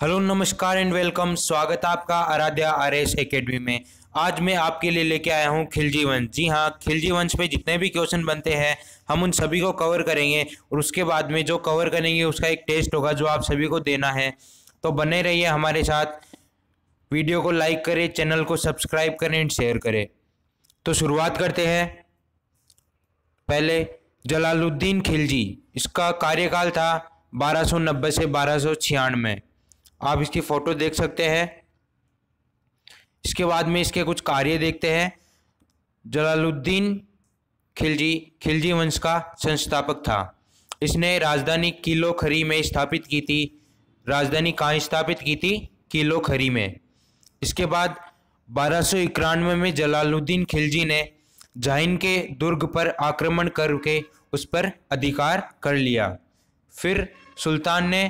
Hello नमस्कार and welcome. स्वागत है आपका आराध्या आरएस एकेडमी में। आज मैं आपके लिए लेके आया हूँ खिलजी वंश। जी हाँ, खिलजी वंश पे जितने भी क्वेश्चन बनते हैं हम उन सभी को कवर करेंगे और उसके बाद में जो कवर करेंगे उसका एक टेस्ट होगा जो आप सभी को देना है। तो बने रहिए हमारे साथ। वीडियो को लाइक करें, चैनल को सब्सक्राइब करें एंड शेयर करें। तो शुरुआत करते हैं। पहले जलालुद्दीन खिलजी, इसका कार्यकाल था 1290 से 1296। आप इसकी फोटो देख सकते हैं। इसके बाद में इसके कुछ कार्य देखते हैं। जलालुद्दीन खिलजी खिलजी वंश का संस्थापक था। इसने राजधानी किलो खरी में स्थापित की थी। राजधानी कहाँ स्थापित की थी? किलो खरी में। इसके बाद 1291 में जलालुद्दीन खिलजी ने जाहिन के दुर्ग पर आक्रमण करके उस पर अधिकार कर लिया। फिर सुल्तान ने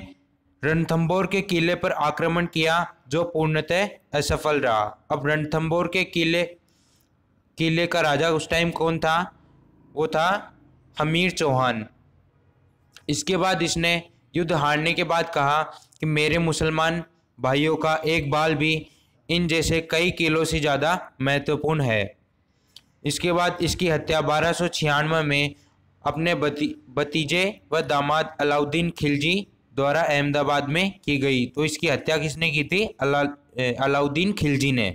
रणथंभौर के किले पर आक्रमण किया जो पूर्णतः असफल रहा। अब रणथंभौर के किले का राजा उस टाइम कौन था? वो था हमीर चौहान। इसके बाद इसने युद्ध हारने के बाद कहा कि मेरे मुसलमान भाइयों का एक बाल भी इन जैसे कई किलो से ज़्यादा महत्वपूर्ण है। इसके बाद इसकी हत्या 1296 में अपने भतीजे व दामाद अलाउद्दीन खिलजी द्वारा अहमदाबाद में की गई। तो इसकी हत्या किसने की थी? अलाउद्दीन खिलजी ने।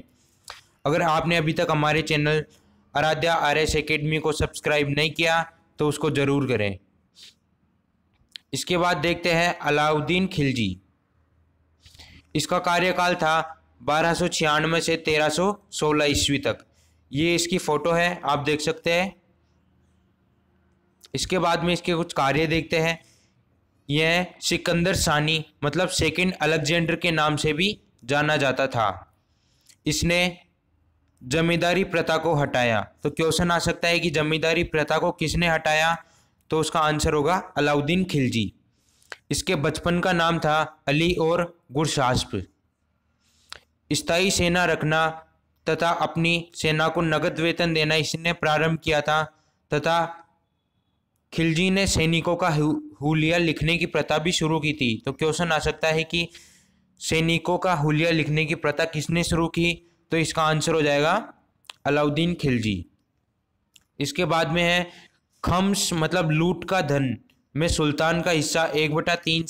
अगर आपने अभी तक हमारे चैनल आराध्या आरएस एकेडमी को सब्सक्राइब नहीं किया तो उसको जरूर करें। इसके बाद देखते हैं अलाउद्दीन खिलजी। इसका कार्यकाल था 1296 से 1316 ईस्वी तक। ये इसकी फोटो है, आप देख सकते हैं। इसके बाद में इसके कुछ कार्य देखते हैं। यह सिकंदर सानी मतलब सेकंड अलेक्जेंडर के नाम से भी जाना जाता था। इसने जमींदारी प्रथा को हटाया। तो क्वेश्चन आ सकता है कि जमींदारी प्रथा को किसने हटाया? तो उसका आंसर होगा अलाउद्दीन खिलजी। इसके बचपन का नाम था अली और गुरशास्प। स्थायी सेना रखना तथा अपनी सेना को नगद वेतन देना इसने प्रारंभ किया था। तथा खिलजी ने सैनिकों का हुलिया लिखने की प्रथा भी शुरू की थी। तो क्वेश्चन आ सकता है कि सैनिकों का हुलिया लिखने की प्रथा किसने शुरू की? तो इसका आंसर हो जाएगा अलाउद्दीन खिलजी। इसके बाद में है खम्स मतलब लूट का धन में सुल्तान का हिस्सा 1/4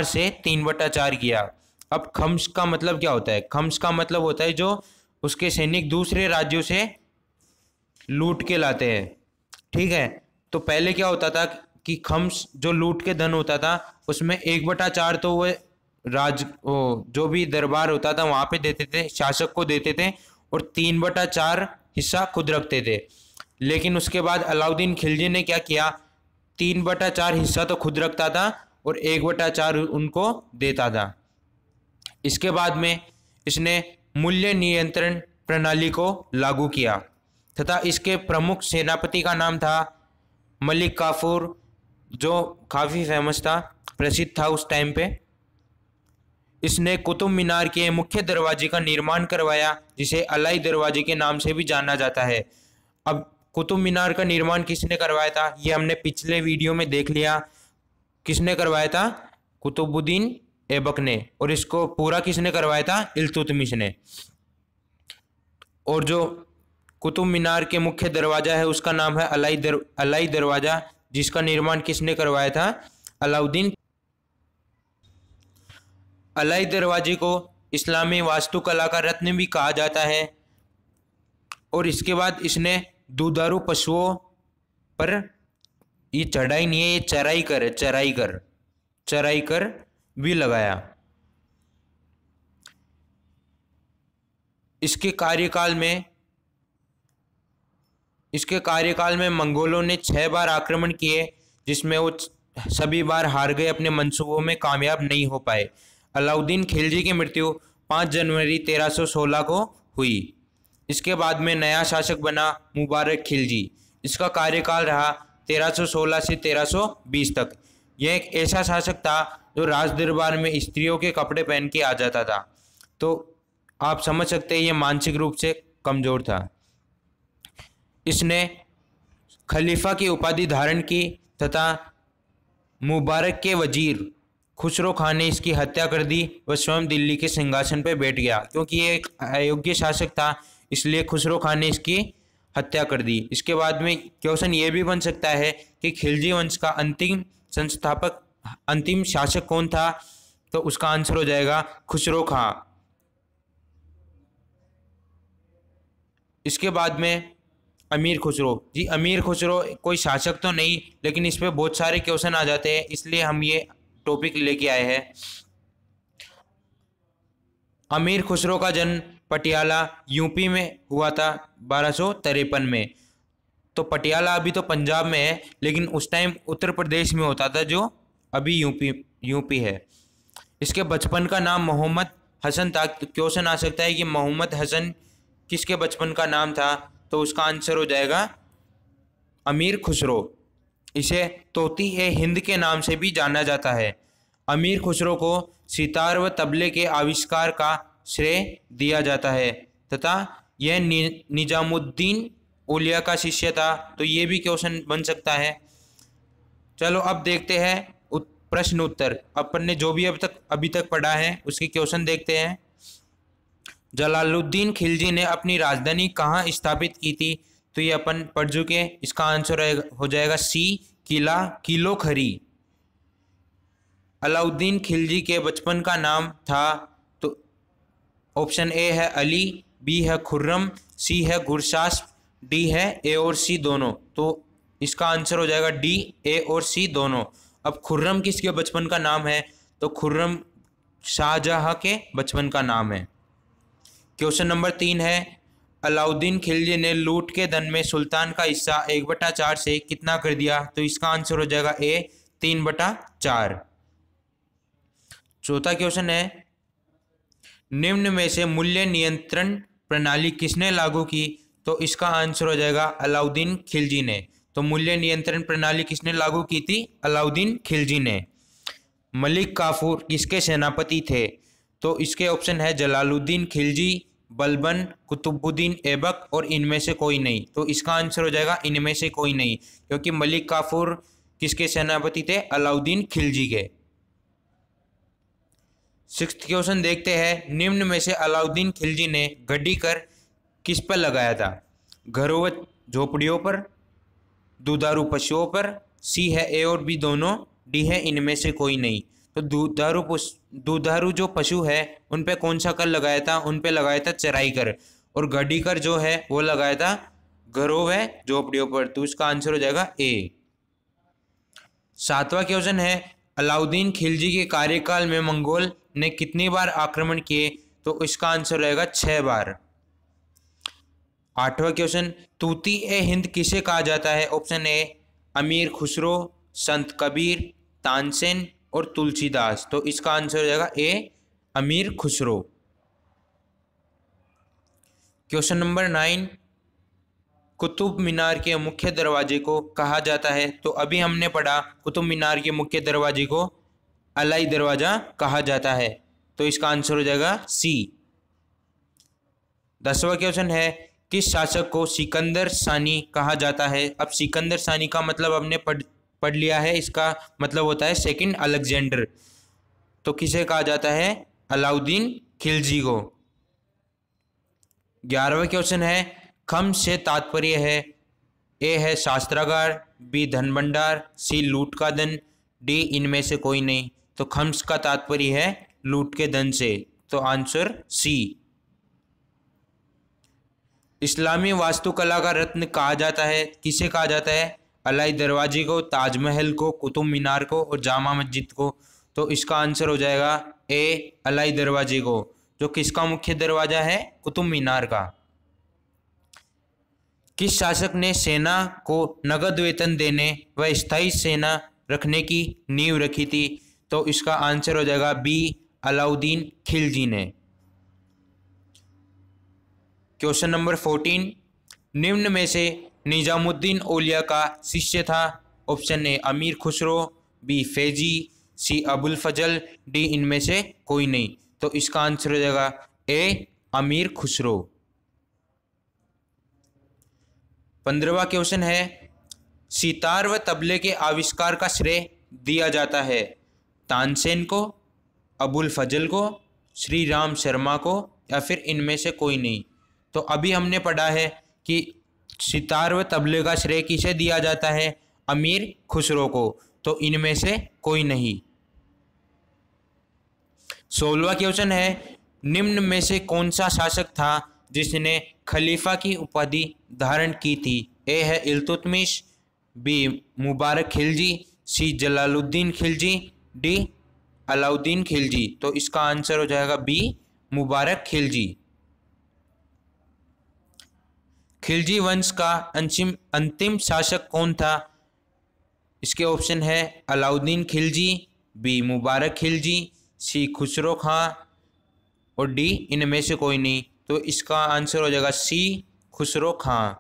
से 3/4 किया। अब खम्स का मतलब क्या होता है? खम्स का मतलब होता है जो उसके सैनिक दूसरे राज्यों से लूट के लाते हैं। ठीक है, तो पहले क्या होता था कि खम्स जो लूट के धन होता था उसमें 1/4 तो वो जो भी दरबार होता था वहां पे देते थे, शासक को देते थे, और 3/4 हिस्सा खुद रखते थे। लेकिन उसके बाद अलाउद्दीन खिलजी ने क्या किया? 3/4 हिस्सा तो खुद रखता था और 1/4 उनको देता था। इसके बाद में इसने मूल्य नियंत्रण प्रणाली को लागू किया तथा इसके प्रमुख सेनापति का नाम था मलिक काफूर, जो काफ़ी फेमस था, प्रसिद्ध था उस टाइम पे। इसने कुतुब मीनार के मुख्य दरवाजे का निर्माण करवाया जिसे अलाई दरवाजे के नाम से भी जाना जाता है। अब कुतुब मीनार का निर्माण किसने करवाया था? ये हमने पिछले वीडियो में देख लिया। किसने करवाया था? कुतुबुद्दीन ऐबक ने। और इसको पूरा किसने करवाया था? इल्तुतमिश ने। और जो कुतुब मीनार के मुख्य दरवाजा है उसका नाम है अलाई दरवाजा, जिसका निर्माण किसने करवाया था? अलाउद्दीन। अलाई दरवाजे को इस्लामी वास्तुकला का रत्न भी कहा जाता है। और इसके बाद इसने दुधारू पशुओं पर ये चढ़ाई नहीं है, ये चराई कर भी लगाया। इसके कार्यकाल में मंगोलों ने 6 बार आक्रमण किए जिसमें वो सभी बार हार गए, अपने मंसूबों में कामयाब नहीं हो पाए। अलाउद्दीन खिलजी की मृत्यु 5 जनवरी 1316 को हुई। इसके बाद में नया शासक बना मुबारक खिलजी। इसका कार्यकाल रहा 1316 से 1320 तक। यह एक ऐसा शासक था जो राज दरबार में स्त्रियों के कपड़े पहन के आ जाता था। तो आप समझ सकते हैं ये मानसिक रूप से कमजोर था। इसने खलीफा की उपाधि धारण की तथा मुबारक के वजीर खुसरो खान ने इसकी हत्या कर दी, वह स्वयं दिल्ली के सिंहासन पर बैठ गया। क्योंकि ये एक अयोग्य शासक था, इसलिए खुसरो खान ने इसकी हत्या कर दी। इसके बाद में क्वेश्चन ये भी बन सकता है कि खिलजी वंश का अंतिम संस्थापक, अंतिम शासक कौन था? तो उसका आंसर हो जाएगा खुसरो खां। इसके बाद में अमीर खुसरो। जी, अमीर खुसरो कोई शासक तो नहीं, लेकिन इस पे बहुत सारे क्वेश्चन आ जाते हैं, इसलिए हम ये टॉपिक लेके आए हैं। अमीर खुसरो का जन्म पटियाला यूपी में हुआ था 1253 में। तो पटियाला अभी तो पंजाब में है, लेकिन उस टाइम उत्तर प्रदेश में होता था, जो अभी यूपी है। इसके बचपन का नाम मोहम्मद हसन था। तो क्वेश्चन आ सकता है कि मोहम्मद हसन किसके बचपन का नाम था? तो उसका आंसर हो जाएगा अमीर खुसरो। इसे तोती ए हिंद के नाम से भी जाना जाता है। अमीर खुसरो को सितार व तबले के आविष्कार का श्रेय दिया जाता है तथा यह निजामुद्दीन औलिया का शिष्य था। तो ये भी क्वेश्चन बन सकता है। चलो अब देखते हैं प्रश्न उत्तर। अपन ने जो भी अभी तक पढ़ा है उसके क्वेश्चन देखते हैं। जलालुद्दीन खिलजी ने अपनी राजधानी कहाँ स्थापित की थी? तो ये अपन पढ़ चुके। इसका आंसर हो जाएगा सी, किला किलो खरी। अलाउद्दीन खिलजी के बचपन का नाम था? तो ऑप्शन ए है अली, बी है खुर्रम, सी है गुरशास्प, डी है ए और सी दोनों। तो इसका आंसर हो जाएगा डी, ए और सी दोनों। अब खुर्रम किसके बचपन का नाम है? तो खुर्रम शाहजहां के बचपन का नाम है। क्वेश्चन नंबर 3 है, अलाउद्दीन खिलजी ने लूट के धन में सुल्तान का हिस्सा 1/4 से कितना कर दिया? तो इसका आंसर हो जाएगा ए, 3/4। चौथा क्वेश्चन है, निम्न में से मूल्य नियंत्रण प्रणाली किसने लागू की? तो इसका आंसर हो जाएगा अलाउद्दीन खिलजी ने। तो मूल्य नियंत्रण प्रणाली किसने लागू की थी? अलाउद्दीन खिलजी ने। मलिक काफूर किसके सेनापति थे? तो इसके ऑप्शन है जलालुद्दीन खिलजी, बलबन, कुतुबुद्दीन ऐबक और इनमें से कोई नहीं। तो इसका आंसर हो जाएगा इनमें से कोई नहीं, क्योंकि मलिक काफूर किसके सेनापति थे? अलाउद्दीन खिलजी के। 6th क्वेश्चन देखते हैं, निम्न में से अलाउद्दीन खिलजी ने गड्डी कर किस पर लगाया था? घरों व झोपड़ियों पर, दुधारू पशुओं पर, सी है ए और बी दोनों, डी है इनमें से कोई नहीं। तो दुधारू जो पशु है उन पे कौन सा कर लगाया था? उन पे लगाया था चराई कर। और गड्डी कर जो है वो लगाया था घरों व झोपड़ियों पर। तो इसका आंसर हो जाएगा ए। 7वां क्वेश्चन है, अलाउद्दीन खिलजी के कार्यकाल में मंगोल ने कितनी बार आक्रमण किए? तो इसका आंसर रहेगा 6 बार। 8वां क्वेश्चन, तूती ए हिंद किसे कहा जाता है? ऑप्शन ए अमीर खुसरो, संत कबीर, तानसेन और तुलसीदास। तो इसका आंसर हो जाएगा ए, अमीर खुसरो। क्वेश्चन नंबर 9, कुतुब मीनार के मुख्य दरवाजे को कहा जाता है? तो अभी हमने पढ़ा कुतुब मीनार के मुख्य दरवाजे को अलाई दरवाजा कहा जाता है। तो इसका आंसर हो जाएगा सी। 10वां क्वेश्चन है, किस शासक को सिकंदर सानी कहा जाता है? अब सिकंदर सानी का मतलब हमने पढ़ लिया है। इसका मतलब होता है सेकंड अलेक्जेंडर। तो किसे कहा जाता है? अलाउद्दीन खिलजी को। 11वां क्वेश्चन है, खम्स से तात्पर्य है? ए है शास्त्रागार, बी धन भंडार, सी लूट का धन, डी इनमें से कोई नहीं। तो खम्स का तात्पर्य है लूट के धन से। तो आंसर सी। इस्लामी वास्तुकला का रत्न कहा जाता है? किसे कहा जाता है? अलाई दरवाजे को, ताजमहल को, कुतुब मीनार को और जामा मस्जिद को। तो इसका आंसर हो जाएगा ए, अलाई दरवाजे को, जो किसका मुख्य दरवाजा है? कुतुब मीनार का। किस शासक ने सेना को नगद वेतन देने व स्थायी सेना रखने की नींव रखी थी? तो इसका आंसर हो जाएगा बी, अलाउद्दीन खिलजी ने। क्वेश्चन नंबर 14, निम्न में से निजामुद्दीन औलिया का शिष्य था? ऑप्शन ए अमीर खुसरो, बी फैजी, सी अबुल फजल, डी इनमें से कोई नहीं। तो इसका आंसर हो जाएगा ए, अमीर खुसरो। 15वां क्वेश्चन है, सितार व तबले के आविष्कार का श्रेय दिया जाता है? तानसेन को, अबुल फजल को, श्री राम शर्मा को, या फिर इनमें से कोई नहीं। तो अभी हमने पढ़ा है कि सितार व तबले का श्रेय किसे दिया जाता है? अमीर खुसरो को। तो इनमें से कोई नहीं। 16वां क्वेश्चन है, निम्न में से कौन सा शासक था जिसने खलीफा की उपाधि धारण की थी? ए है इल्तुतमिश, बी मुबारक खिलजी, सी जलालुद्दीन खिलजी, डी अलाउद्दीन खिलजी। तो इसका आंसर हो जाएगा बी मुबारक खिलजी। खिलजी वंश का अंतिम शासक कौन था? इसके ऑप्शन है अलाउद्दीन खिलजी, बी मुबारक खिलजी, सी खुसरो खां और डी इनमें से कोई नहीं। तो इसका आंसर हो जाएगा सी खुसरो खां।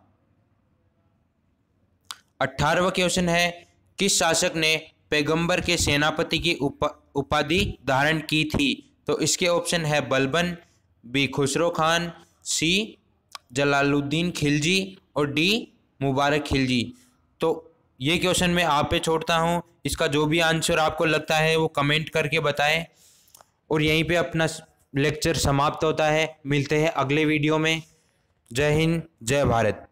18वां क्वेश्चन है, किस शासक ने पैगंबर के सेनापति की उपाधि धारण की थी? तो इसके ऑप्शन है बलबन, बी खुसरो खान, सी जलालुद्दीन खिलजी और डी मुबारक खिलजी। तो ये क्वेश्चन मैं आप पे छोड़ता हूँ। इसका जो भी आंसर आपको लगता है वो कमेंट करके बताएं। और यहीं पे अपना लेक्चर समाप्त होता है। मिलते हैं अगले वीडियो में। जय हिंद, जय भारत।